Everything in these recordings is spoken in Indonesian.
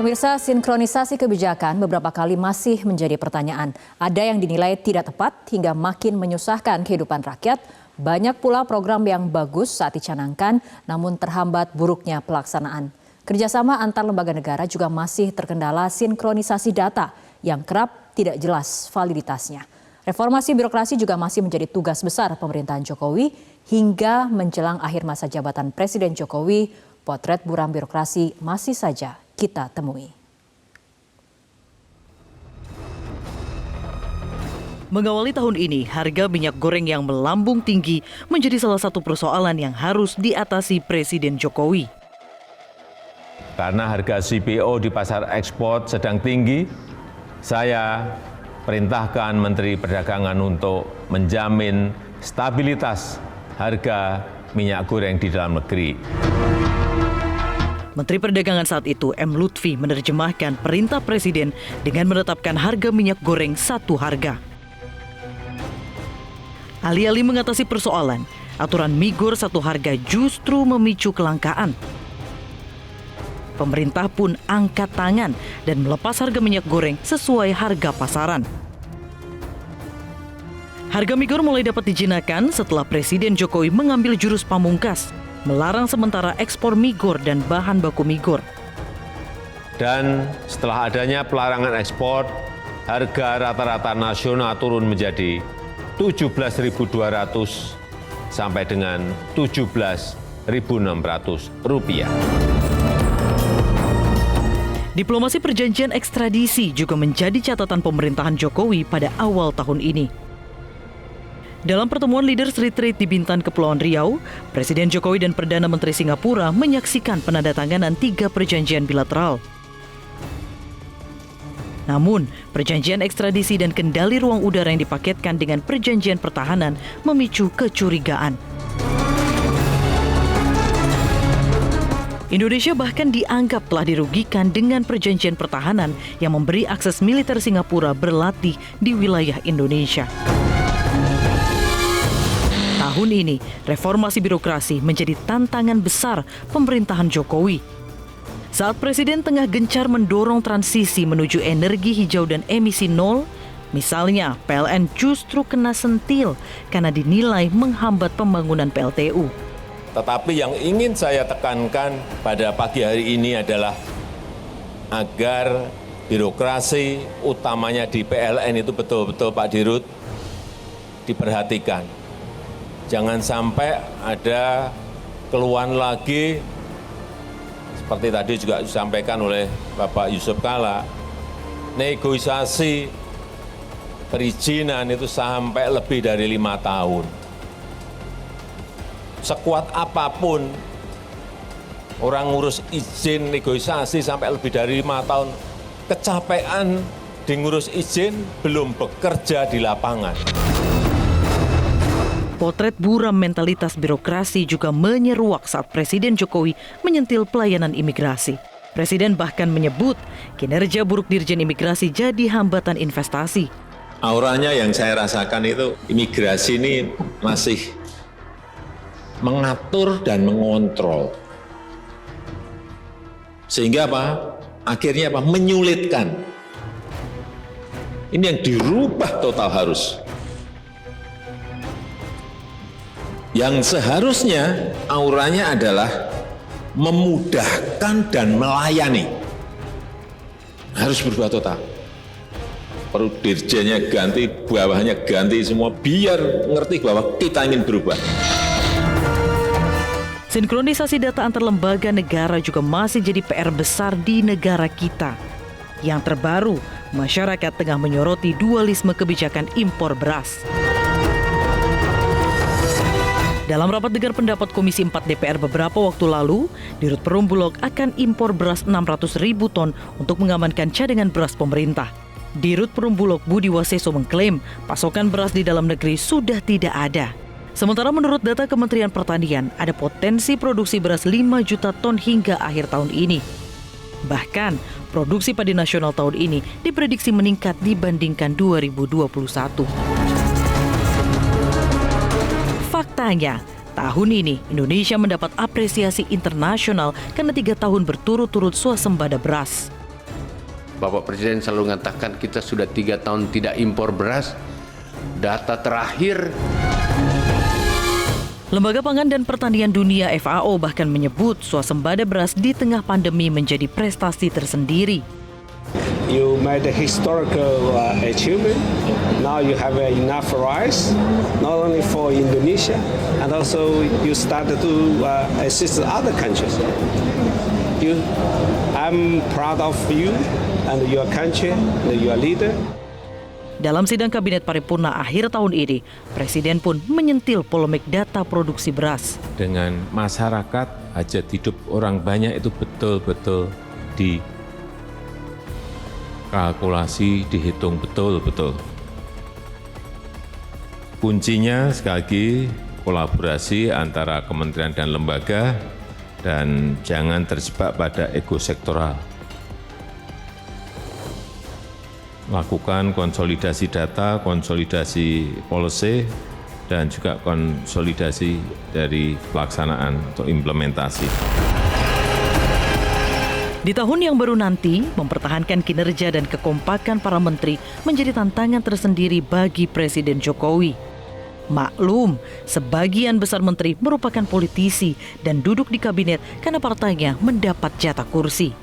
Pemirsa, sinkronisasi kebijakan beberapa kali masih menjadi pertanyaan. Ada yang dinilai tidak tepat hingga makin menyusahkan kehidupan rakyat. Banyak pula program yang bagus saat dicanangkan, namun terhambat buruknya pelaksanaan. Kerjasama antar lembaga negara juga masih terkendala sinkronisasi data yang kerap tidak jelas validitasnya. Reformasi birokrasi juga masih menjadi tugas besar pemerintahan Jokowi hingga menjelang akhir masa jabatan Presiden Jokowi. Potret buram birokrasi masih saja kita temui. Mengawali tahun ini, harga minyak goreng yang melambung tinggi menjadi salah satu persoalan yang harus diatasi Presiden Jokowi. Karena harga CPO di pasar ekspor sedang tinggi, saya perintahkan Menteri Perdagangan untuk menjamin stabilitas harga minyak goreng di dalam negeri. Menteri Perdagangan saat itu, M. Lutfi, menerjemahkan perintah Presiden dengan menetapkan harga minyak goreng satu harga. Alih-alih mengatasi persoalan, aturan migor satu harga justru memicu kelangkaan. Pemerintah pun angkat tangan dan melepas harga minyak goreng sesuai harga pasaran. Harga migor mulai dapat dijinakan setelah Presiden Jokowi mengambil jurus pamungkas, melarang sementara ekspor migor dan bahan baku migor. Dan setelah adanya pelarangan ekspor, harga rata-rata nasional turun menjadi Rp17.200 sampai dengan Rp17.600. Diplomasi perjanjian ekstradisi juga menjadi catatan pemerintahan Jokowi pada awal tahun ini. Dalam pertemuan Leaders Retreat di Bintan, Kepulauan Riau, Presiden Jokowi dan Perdana Menteri Singapura menyaksikan penandatanganan 3 perjanjian bilateral. Namun, perjanjian ekstradisi dan kendali ruang udara yang dipaketkan dengan perjanjian pertahanan memicu kecurigaan. Indonesia bahkan dianggap telah dirugikan dengan perjanjian pertahanan yang memberi akses militer Singapura berlatih di wilayah Indonesia. Tahun ini, reformasi birokrasi menjadi tantangan besar pemerintahan Jokowi. Saat Presiden tengah gencar mendorong transisi menuju energi hijau dan emisi nol, misalnya PLN justru kena sentil karena dinilai menghambat pembangunan PLTU. Tetapi yang ingin saya tekankan pada pagi hari ini adalah agar birokrasi utamanya di PLN itu betul-betul Pak Dirut diperhatikan. Jangan sampai ada keluhan lagi, seperti tadi juga disampaikan oleh Bapak Yusuf Kalla, negosiasi perizinan itu sampai lebih dari 5 tahun. Sekuat apapun orang ngurus izin negosiasi sampai lebih dari 5 tahun, kecapean di ngurus izin belum bekerja di lapangan. Potret buram mentalitas birokrasi juga menyeruak saat Presiden Jokowi menyentil pelayanan imigrasi. Presiden bahkan menyebut kinerja buruk Dirjen Imigrasi jadi hambatan investasi. Auranya yang saya rasakan itu imigrasi ini masih mengatur dan mengontrol. Sehingga apa? Akhirnya apa? Menyulitkan. Ini yang dirubah total harus. Yang seharusnya auranya adalah memudahkan dan melayani. Harus berubah total. Perlu dirjennya ganti, bawahnya ganti semua, biar ngerti bahwa kita ingin berubah. Sinkronisasi data antar lembaga negara juga masih jadi PR besar di negara kita. Yang terbaru, masyarakat tengah menyoroti dualisme kebijakan impor beras. Dalam rapat dengar pendapat Komisi 4 DPR beberapa waktu lalu, Dirut Perum Bulog akan impor beras 600.000 ton untuk mengamankan cadangan beras pemerintah. Dirut Perum Bulog Budi Waseso mengklaim pasokan beras di dalam negeri sudah tidak ada. Sementara menurut data Kementerian Pertanian, ada potensi produksi beras 5 juta ton hingga akhir tahun ini. Bahkan, produksi padi nasional tahun ini diprediksi meningkat dibandingkan 2021. Faktanya, tahun ini Indonesia mendapat apresiasi internasional karena 3 tahun berturut-turut swasembada beras. Bapak Presiden selalu mengatakan kita sudah 3 tahun tidak impor beras. Data terakhir Lembaga Pangan dan Pertanian Dunia FAO bahkan menyebut swasembada beras di tengah pandemi menjadi prestasi tersendiri. You made a historical achievement. Now you have enough rice, not only for Indonesia, and also you started to assist other countries. I'm proud of you and your country, and your leader. Dalam sidang Kabinet Paripurna akhir tahun ini, Presiden pun menyentil polemik data produksi beras. Dengan masyarakat, hajat hidup orang banyak itu betul-betul dikalkulasi, dihitung betul-betul. Kuncinya sekali lagi kolaborasi antara kementerian dan lembaga dan jangan terjebak pada ego sektoral. Lakukan konsolidasi data, konsolidasi policy, dan juga konsolidasi dari pelaksanaan atau implementasi. Di tahun yang baru nanti, mempertahankan kinerja dan kekompakan para menteri menjadi tantangan tersendiri bagi Presiden Jokowi. Maklum, sebagian besar menteri merupakan politisi dan duduk di kabinet karena partainya mendapat jatah kursi.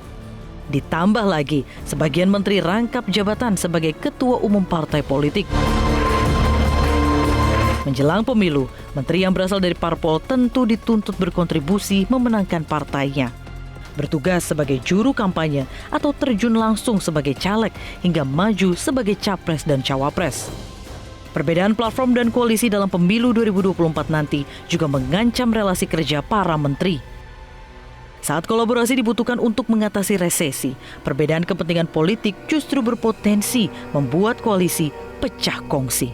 Ditambah lagi, sebagian menteri rangkap jabatan sebagai ketua umum partai politik. Menjelang pemilu, menteri yang berasal dari parpol tentu dituntut berkontribusi memenangkan partainya. Bertugas sebagai juru kampanye atau terjun langsung sebagai caleg hingga maju sebagai capres dan cawapres. Perbedaan platform dan koalisi dalam pemilu 2024 nanti juga mengancam relasi kerja para menteri. Saat kolaborasi dibutuhkan untuk mengatasi resesi, perbedaan kepentingan politik justru berpotensi membuat koalisi pecah kongsi.